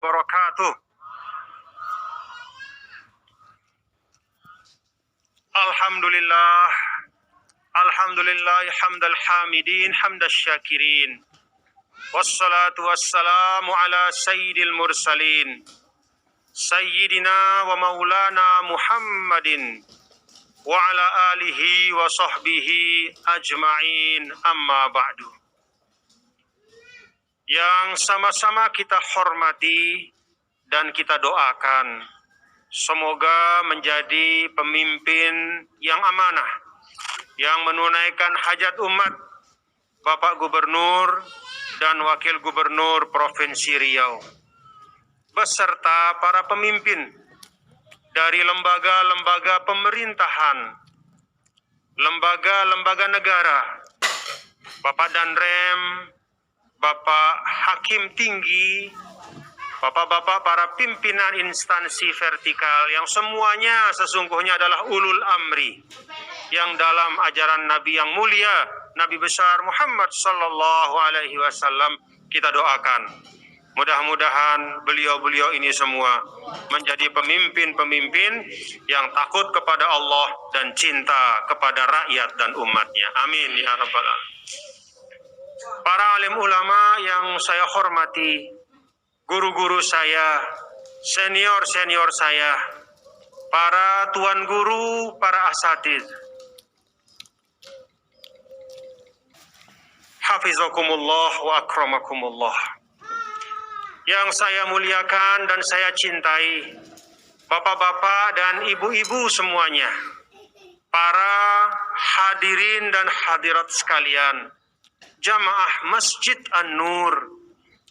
wabarakatuh. Alhamdulillah. Alhamdulillah hamdal hamidin hamdal syakirin. Wassalatu wassalamu ala sayyidil mursalin. Sayyidina wa maulana Muhammadin wa ala alihi wa sahbihi ajma'in, amma ba'du. Yang sama-sama kita hormati dan kita doakan, semoga menjadi pemimpin yang amanah, yang menunaikan hajat umat Bapak Gubernur dan Wakil Gubernur Provinsi Riau, beserta para pemimpin dari lembaga-lembaga pemerintahan, lembaga-lembaga negara, Bapak Danrem, Bapak Hakim Tinggi, Bapak-bapak para pimpinan instansi vertikal yang semuanya sesungguhnya adalah ulul amri yang dalam ajaran Nabi yang mulia, Nabi besar Muhammad sallallahu alaihi wasallam kita doakan. Mudah-mudahan beliau-beliau ini semua menjadi pemimpin-pemimpin yang takut kepada Allah dan cinta kepada rakyat dan umatnya. Amin ya rabbal alamin. Para alim ulama yang saya hormati, guru-guru saya, senior-senior saya, para tuan guru, para asatidz, hafizakumullah wa akramakumullah. Yang saya muliakan dan saya cintai, bapak-bapak dan ibu-ibu semuanya, para hadirin dan hadirat sekalian, jamaah Masjid An-Nur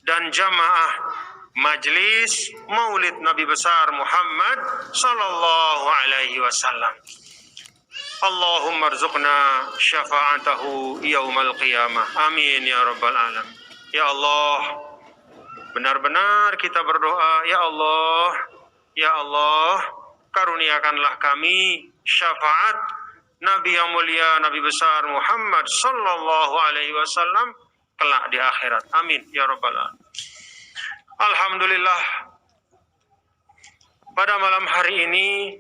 dan jamaah Majelis Maulid Nabi besar Muhammad sallallahu alaihi wasallam. Allahumma rzuqna syafa'atahu yaumal qiyamah. Amin ya rabbal alamin. Ya Allah, benar-benar kita berdoa, ya Allah, karuniakanlah kami syafaat Nabi yang mulia, Nabi besar Muhammad sallallahu alaihi wasallam kelak di akhirat. Amin ya rabbal alamin. Alhamdulillah, pada malam hari ini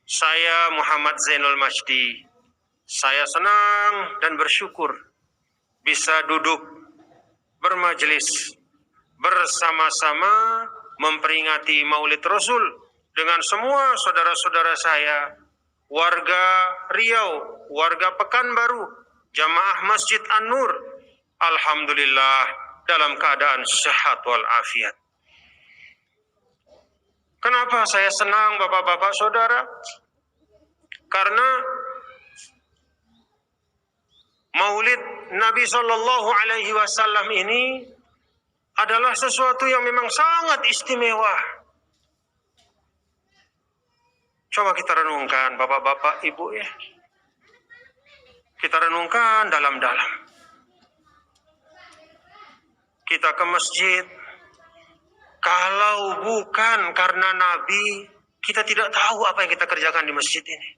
saya Muhammad Zainul Majdi, saya senang dan bersyukur bisa duduk bermajelis bersama-sama memperingati Maulid Rasul dengan semua saudara-saudara saya, warga Riau, warga Pekanbaru, jamaah Masjid An-Nur, alhamdulillah dalam keadaan sehat walafiat. Kenapa saya senang bapak-bapak saudara? Karena Maulid Nabi Shallallahu Alaihi Wasallam ini adalah sesuatu yang memang sangat istimewa. Coba kita renungkan, bapak-bapak, ibu ya. Kita renungkan dalam-dalam. Kita ke masjid, kalau bukan karena Nabi, kita tidak tahu apa yang kita kerjakan di masjid ini.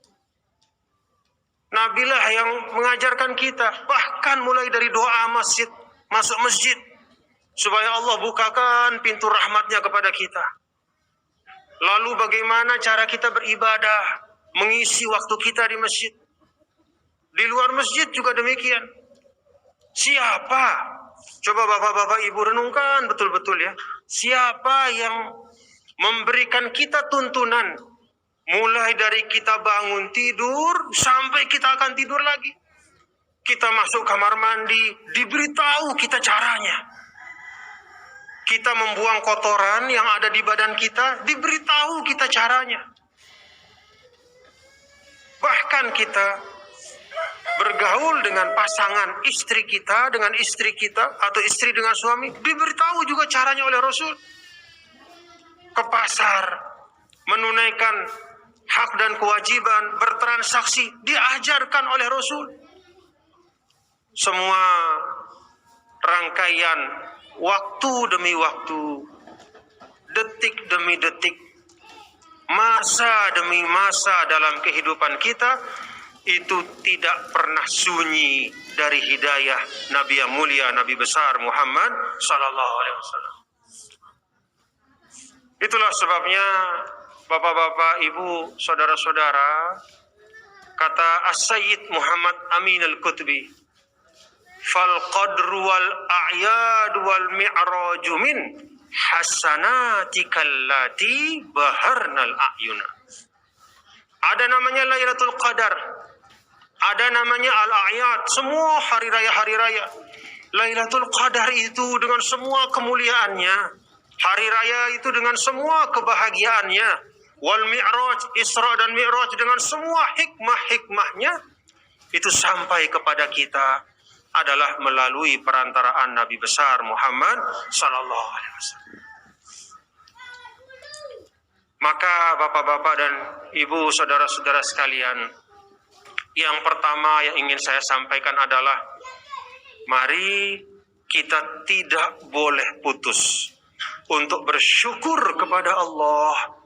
Nabilah yang mengajarkan kita, bahkan mulai dari doa masjid, masuk masjid, supaya Allah bukakan pintu rahmatnya kepada kita. Lalu bagaimana cara kita beribadah, mengisi waktu kita di masjid. Di luar masjid juga demikian. Siapa? Coba bapak-bapak ibu renungkan betul-betul ya. Siapa yang memberikan kita tuntunan, mulai dari kita bangun tidur sampai kita akan tidur lagi. Kita masuk kamar mandi, diberitahu kita caranya. Kita membuang kotoran yang ada di badan kita, diberitahu kita caranya. Bahkan kita bergaul dengan pasangan istri kita, dengan istri kita, atau istri dengan suami, diberitahu juga caranya oleh Rasul. Ke pasar, menunaikan hak dan kewajiban, bertransaksi, diajarkan oleh Rasul. Semua rangkaian waktu demi waktu, detik demi detik, masa demi masa dalam kehidupan kita, itu tidak pernah sunyi dari hidayah Nabi yang mulia, Nabi besar Muhammad sallallahu alaihi wasallam. Itulah sebabnya Bapak-bapak, Ibu, saudara-saudara, kata As-Sayyid Muhammad Amin Al-Qutbi, fal qadru wal a'yad wal mi'raju min hasanatikal lati baharnal a'yuna. Ada namanya Lailatul Qadar, ada namanya Al-A'yad, semua hari raya. Lailatul Qadar itu dengan semua kemuliaannya, hari raya itu dengan semua kebahagiaannya, wal mi'raj, Isra dan Mi'raj dengan semua hikmah-hikmahnya, itu sampai kepada kita adalah melalui perantaraan Nabi besar Muhammad sallallahu alaihi wasallam. Maka Bapak-bapak dan Ibu, saudara-saudara sekalian, yang pertama yang ingin saya sampaikan adalah mari kita tidak boleh putus untuk bersyukur kepada Allah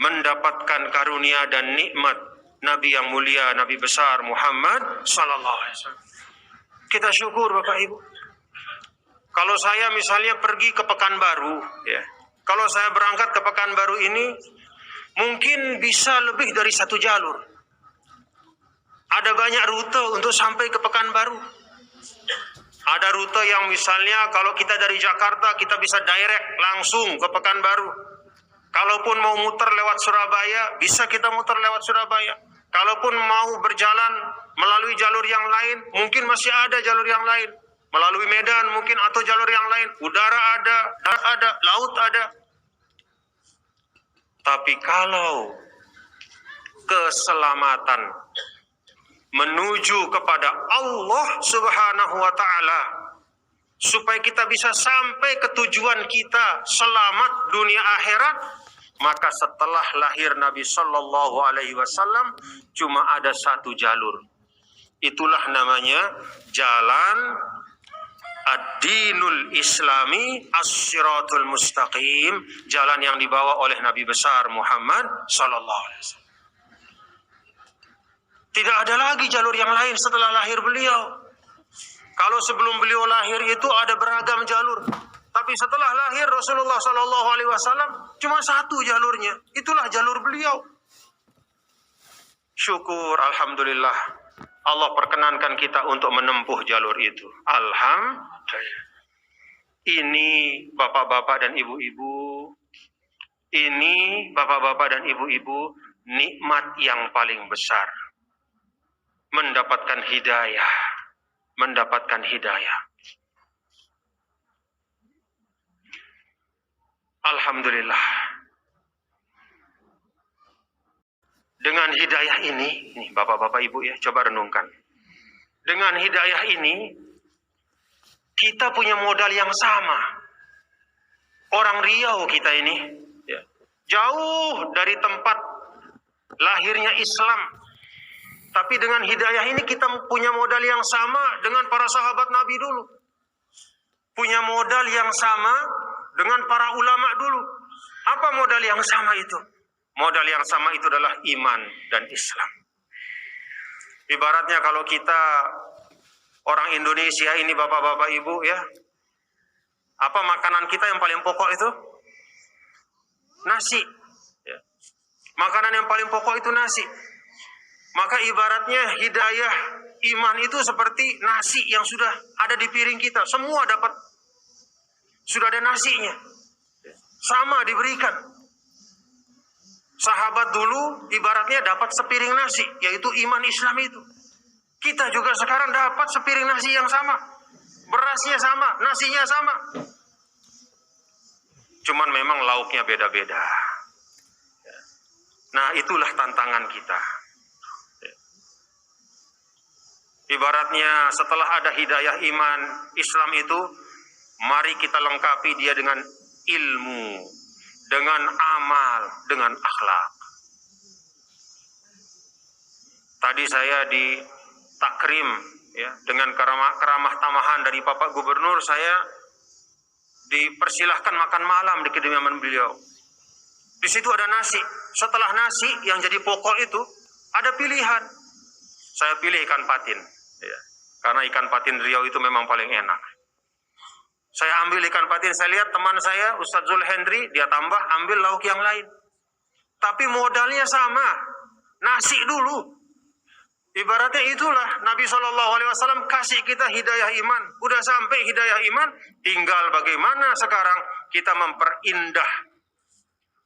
mendapatkan karunia dan nikmat Nabi yang mulia, Nabi besar Muhammad sallallahu alaihi wasallam. Kita syukur Bapak Ibu. Kalau saya misalnya pergi ke Pekanbaru, ya. Kalau saya berangkat ke Pekanbaru ini mungkin bisa lebih dari 1 jalur. Ada banyak rute untuk sampai ke Pekanbaru. Ada rute yang misalnya kalau kita dari Jakarta kita bisa direct langsung ke Pekanbaru. Kalaupun mau muter lewat Surabaya, bisa kita muter lewat Surabaya. Kalaupun mau berjalan melalui jalur yang lain, mungkin masih ada jalur yang lain. Melalui Medan mungkin atau jalur yang lain. Udara ada, darat ada, laut ada. Tapi kalau keselamatan menuju kepada Allah Subhanahu wa Ta'ala, supaya kita bisa sampai ke tujuan kita selamat dunia akhirat, maka setelah lahir Nabi Sallallahu Alaihi Wasallam cuma ada 1 jalur. Itulah namanya jalan Ad-Dinul Islami As-Siratul Mustaqim, jalan yang dibawa oleh Nabi besar Muhammad Sallallahu Alaihi Wasallam. Tidak ada lagi jalur yang lain setelah lahir beliau. Kalau sebelum beliau lahir itu ada beragam jalur, tapi setelah lahir Rasulullah Sallallahu Alaihi Wasallam cuma 1 jalurnya. Itulah jalur beliau. Syukur, alhamdulillah. Allah perkenankan kita untuk menempuh jalur itu. Alhamdulillah. Ini bapak-bapak dan ibu-ibu, nikmat yang paling besar. Mendapatkan hidayah. Alhamdulillah. Dengan hidayah ini bapak-bapak ibu ya, coba renungkan. Dengan hidayah ini, kita punya modal yang sama. Orang Riau kita ini, ya, jauh dari tempat lahirnya Islam. Tapi dengan hidayah ini kita punya modal yang sama dengan para sahabat Nabi dulu. Punya modal yang sama dengan para ulama dulu. Apa modal yang sama itu? Modal yang sama itu adalah iman dan Islam. Ibaratnya kalau kita orang Indonesia ini bapak-bapak ibu ya, apa makanan kita yang paling pokok itu? Nasi. Ya. Makanan yang paling pokok itu nasi. Maka ibaratnya hidayah iman itu seperti nasi yang sudah ada di piring kita. Semua dapat. Sudah ada nasinya. Sama diberikan. Sahabat dulu ibaratnya dapat sepiring nasi, yaitu iman Islam itu. Kita juga sekarang dapat sepiring nasi yang sama. Berasnya sama, nasinya sama. Cuman memang lauknya beda-beda. Nah, itulah tantangan kita. Ibaratnya setelah ada hidayah iman Islam itu, mari kita lengkapi dia dengan ilmu, dengan amal, dengan akhlak. Tadi saya di takrim ya, dengan keramah tamahan dari Bapak Gubernur, saya dipersilahkan makan malam di kediaman beliau. Di situ ada nasi. Setelah nasi yang jadi pokok itu ada pilihan. Saya pilih ikan patin ya, karena ikan patin Riau itu memang paling enak. Saya ambil ikan patin, saya lihat teman saya Ustadz Zulhendri, dia tambah ambil lauk yang lain. Tapi modalnya sama, nasi dulu. Ibaratnya itulah Nabi SAW kasih kita hidayah iman. Udah sampai hidayah iman, tinggal bagaimana sekarang kita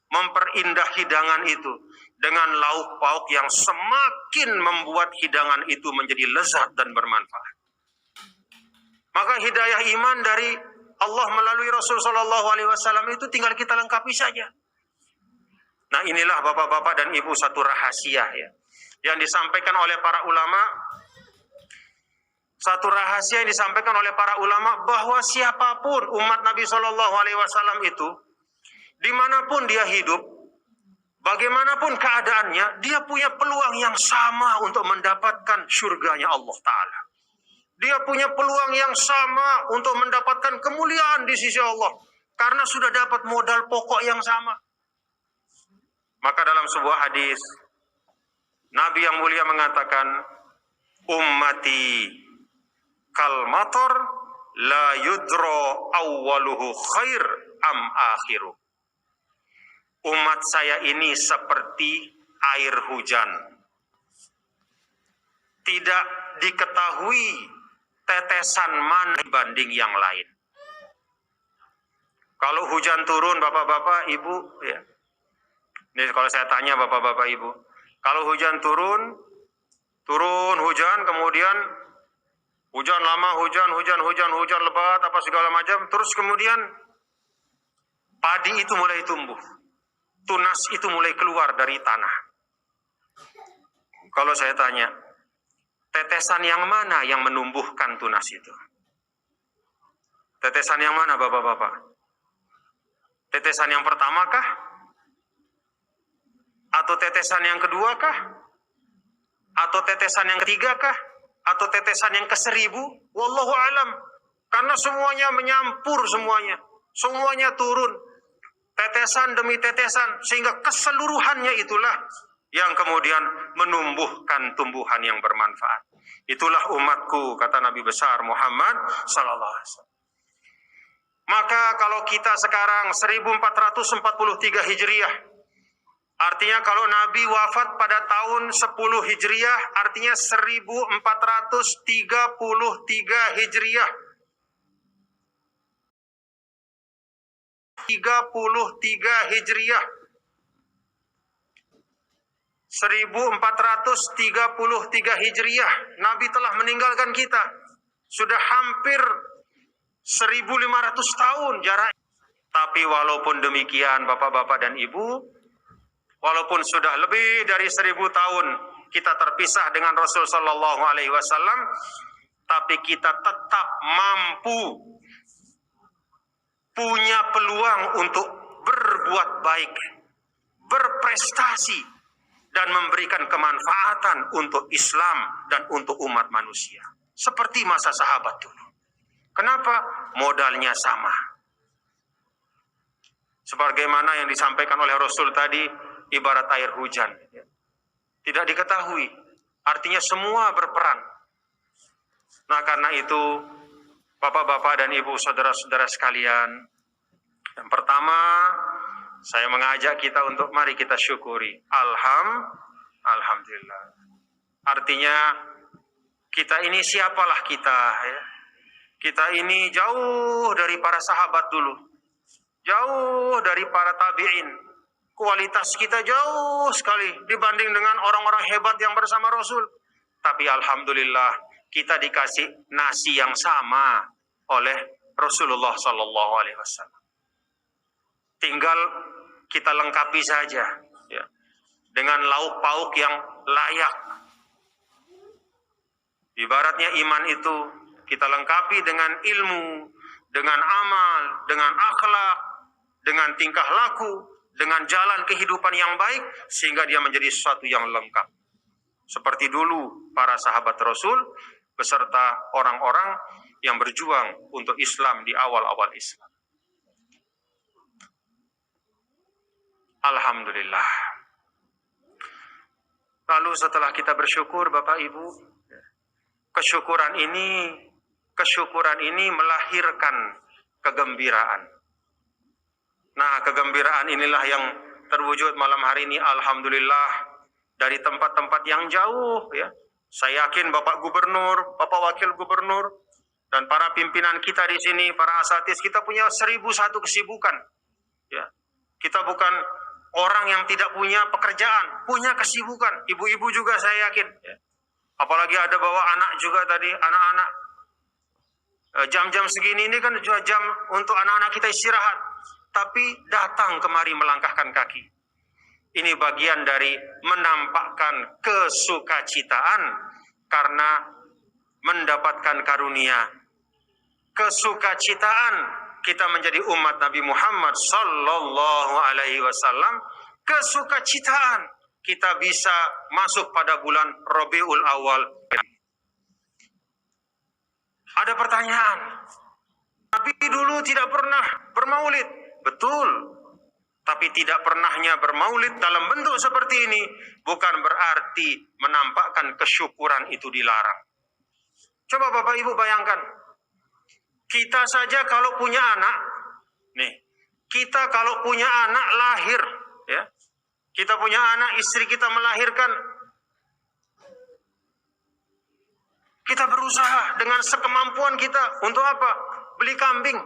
memperindah hidangan itu dengan lauk pauk yang semakin membuat hidangan itu menjadi lezat dan bermanfaat. Maka hidayah iman dari Allah melalui Rasul SAW itu tinggal kita lengkapi saja. Nah, inilah bapak-bapak dan ibu satu rahasia ya, yang disampaikan oleh para ulama. Satu rahasia yang disampaikan oleh para ulama bahwa siapapun umat Nabi SAW itu, dimanapun dia hidup, bagaimanapun keadaannya, dia punya peluang yang sama untuk mendapatkan surganya Allah Ta'ala. Dia punya peluang yang sama untuk mendapatkan kemuliaan di sisi Allah, karena sudah dapat modal pokok yang sama. Maka dalam sebuah hadis, Nabi yang mulia mengatakan, ummati kal matar la yudro awwaluhu khair am akhiru. Umat saya ini seperti air hujan. Tidak diketahui tetesan mana dibanding yang lain. Kalau hujan turun, bapak-bapak, ibu, ya. Ini kalau saya tanya bapak-bapak, ibu, kalau hujan turun hujan, kemudian hujan lama, hujan lebat, apa segala macam, terus kemudian padi itu mulai tumbuh, tunas itu mulai keluar dari tanah. Kalau saya tanya, tetesan yang mana yang menumbuhkan tunas itu? Tetesan yang mana, bapak-bapak? Tetesan yang pertama kah? Atau tetesan yang kedua kah? Atau tetesan yang ketiga kah? Atau tetesan yang ke-1000? Wallahu alam. Karena semuanya menyampur semuanya. Semuanya turun. Tetesan demi tetesan. Sehingga keseluruhannya itulah yang kemudian menumbuhkan tumbuhan yang bermanfaat. Itulah umatku, kata Nabi besar Muhammad sallallahu alaihi wasallam. Maka kalau kita sekarang 1443 Hijriah, artinya kalau Nabi wafat pada tahun 10 Hijriah, artinya 1433 Hijriah. 33 Hijriah. 1433 Hijriah, Nabi telah meninggalkan kita. Sudah hampir 1500 tahun jarak. Tapi walaupun demikian, bapak-bapak dan ibu, walaupun sudah lebih dari 1000 tahun kita terpisah dengan Rasul Sallallahu Alaihi Wasallam, tapi kita tetap mampu, punya peluang untuk berbuat baik, berprestasi, dan memberikan kemanfaatan untuk Islam dan untuk umat manusia. Seperti masa sahabat dulu. Kenapa? Modalnya sama. Sebagaimana yang disampaikan oleh Rasul tadi, ibarat air hujan. Tidak diketahui. Artinya semua berperan. Nah, karena itu, bapak-bapak dan ibu, saudara-saudara sekalian, yang pertama, saya mengajak kita untuk mari kita syukuri. Alhamdulillah. Artinya kita ini siapalah kita ya. Kita ini jauh dari para sahabat dulu. Jauh dari para tabi'in. Kualitas kita jauh sekali dibanding dengan orang-orang hebat yang bersama Rasul. Tapi alhamdulillah kita dikasih nasi yang sama oleh Rasulullah sallallahu alaihi wasallam. Tinggal kita lengkapi saja ya, dengan lauk pauk yang layak. Ibaratnya iman itu kita lengkapi dengan ilmu, dengan amal, dengan akhlak, dengan tingkah laku, dengan jalan kehidupan yang baik, sehingga dia menjadi sesuatu yang lengkap. Seperti dulu para sahabat Rasul beserta orang-orang yang berjuang untuk Islam di awal-awal Islam. Alhamdulillah. Lalu setelah kita bersyukur, Bapak Ibu, kesyukuran ini melahirkan kegembiraan. Nah, kegembiraan inilah yang terwujud malam hari ini, alhamdulillah, dari tempat-tempat yang jauh ya. Saya yakin Bapak Gubernur, Bapak Wakil Gubernur, dan para pimpinan kita di sini, para asatis, kita punya 1001 kesibukan. Ya. Kita bukan orang yang tidak punya pekerjaan, punya kesibukan. Ibu-ibu juga saya yakin. Ya. Apalagi ada bawa anak juga tadi, anak-anak. Jam-jam segini ini kan juga jam untuk anak-anak kita istirahat. Tapi datang kemari melangkahkan kaki. Ini bagian dari menampakkan kesukacitaan karena mendapatkan karunia. Kesukacitaan kita menjadi umat Nabi Muhammad sallallahu alaihi wasallam. Kesukacitaan kita bisa masuk pada bulan Rabiul Awal. Ada pertanyaan. Nabi dulu tidak pernah bermaulid. Betul. Tapi tidak pernahnya bermaulid dalam bentuk seperti ini bukan berarti menampakkan kesyukuran itu dilarang. Coba Bapak Ibu bayangkan. Kita saja kalau punya anak, kita kalau punya anak lahir, ya. Kita punya anak, istri kita melahirkan. Kita berusaha dengan sekemampuan kita untuk apa? Beli kambing.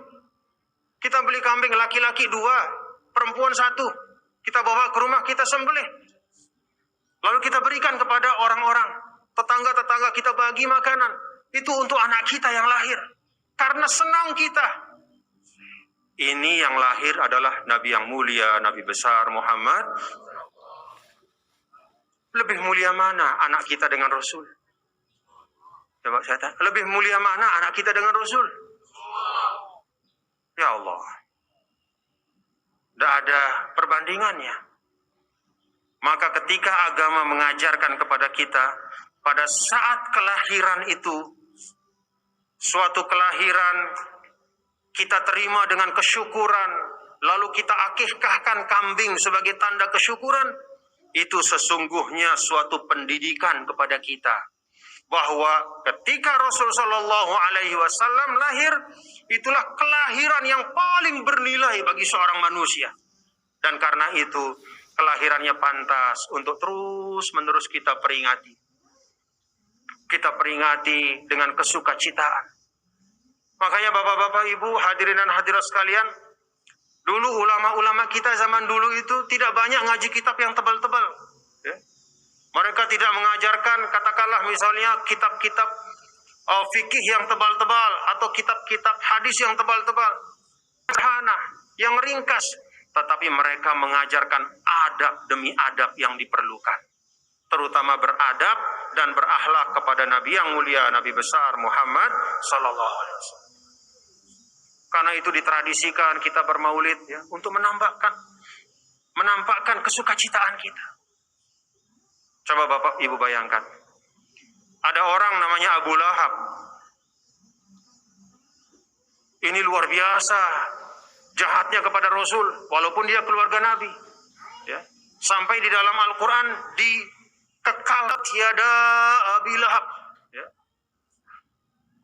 Kita beli kambing laki-laki 2, perempuan 1. Kita bawa ke rumah, kita sembelih. Lalu kita berikan kepada orang-orang, tetangga-tetangga, kita bagi makanan. Itu untuk anak kita yang lahir. Karena senang kita. Ini yang lahir adalah Nabi yang mulia, Nabi besar Muhammad. Lebih mulia mana anak kita dengan Rasul? Coba saya tanya, lebih mulia mana anak kita dengan Rasul? Ya Allah. Tidak ada perbandingannya. Maka ketika agama mengajarkan kepada kita, pada saat kelahiran itu, suatu kelahiran kita terima dengan kesyukuran, lalu kita akikahkan kambing sebagai tanda kesyukuran, itu sesungguhnya suatu pendidikan kepada kita. Bahwa ketika Rasul Shallallahu Alaihi Wasallam lahir, itulah kelahiran yang paling bernilai bagi seorang manusia. Dan karena itu, kelahirannya pantas untuk terus-menerus kita peringati. Kita peringati dengan kesukacitaan. Makanya bapak-bapak, ibu, hadirin dan hadirat sekalian, dulu ulama-ulama kita zaman dulu itu tidak banyak ngaji kitab yang tebal-tebal. Ya. Mereka tidak mengajarkan, katakanlah misalnya kitab-kitab fikih yang tebal-tebal atau kitab-kitab hadis yang tebal-tebal. Sederhana, yang ringkas. Tetapi mereka mengajarkan adab demi adab yang diperlukan. Terutama beradab dan berakhlak kepada Nabi yang mulia, Nabi besar Muhammad sallallahu alaihi wasallam. Karena itu ditradisikan kita bermaulid ya, untuk menampakkan kesukacitaan kita. Coba Bapak Ibu bayangkan. Ada orang namanya Abu Lahab. Ini luar biasa jahatnya kepada Rasul, walaupun dia keluarga Nabi. Ya. Sampai di dalam Al-Quran dikekal tiada Abi Lahab. Ya.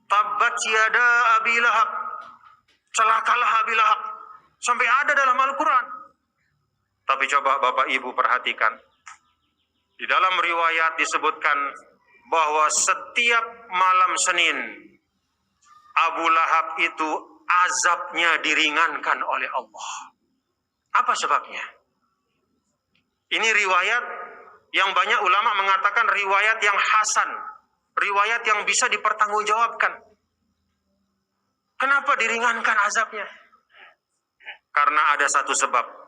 Tabbat tiada Abi Lahab. Celakalah Abi Lahab. Sampai ada dalam Al-Quran. Tapi coba Bapak Ibu perhatikan. Di dalam riwayat disebutkan bahwa setiap malam Senin Abu Lahab itu azabnya diringankan oleh Allah. Apa sebabnya? Ini riwayat yang banyak ulama mengatakan riwayat yang hasan, riwayat yang bisa dipertanggungjawabkan. Kenapa diringankan azabnya? Karena ada satu sebab.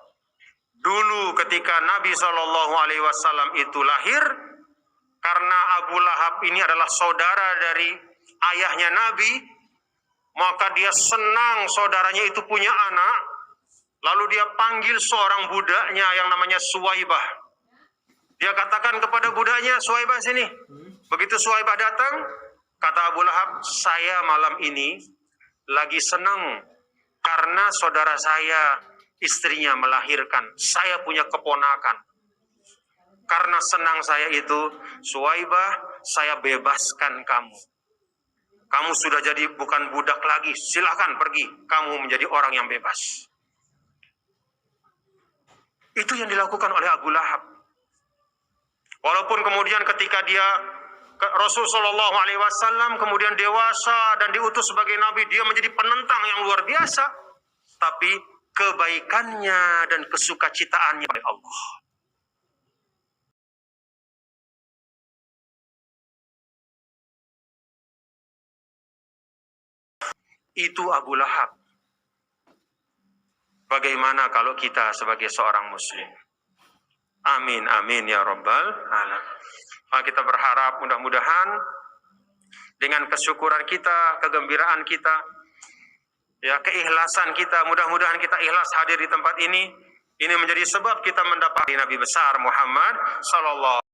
Dulu ketika Nabi SAW itu lahir, karena Abu Lahab ini adalah saudara dari ayahnya Nabi, maka dia senang saudaranya itu punya anak, lalu dia panggil seorang budaknya yang namanya Suwaibah. Dia katakan kepada budaknya, Suwaibah sini. Begitu Suwaibah datang, kata Abu Lahab, saya malam ini lagi senang karena saudara saya istrinya melahirkan. Saya punya keponakan. Karena senang saya itu, Suwaibah, saya bebaskan kamu. Kamu sudah jadi bukan budak lagi, silahkan pergi. Kamu menjadi orang yang bebas. Itu yang dilakukan oleh Abu Lahab. Walaupun kemudian ketika dia Rasulullah SAW kemudian dewasa dan diutus sebagai nabi, dia menjadi penentang yang luar biasa. Tapi kebaikannya dan kesukacitaannya oleh Allah. Itu Abu Lahab. Bagaimana kalau kita sebagai seorang muslim? Amin, amin ya rabbal alamin. Kita berharap mudah-mudahan dengan kesyukuran kita, kegembiraan kita, ya keikhlasan kita, mudah-mudahan kita ikhlas hadir di tempat ini menjadi sebab kita mendapati Nabi besar Muhammad sallallahu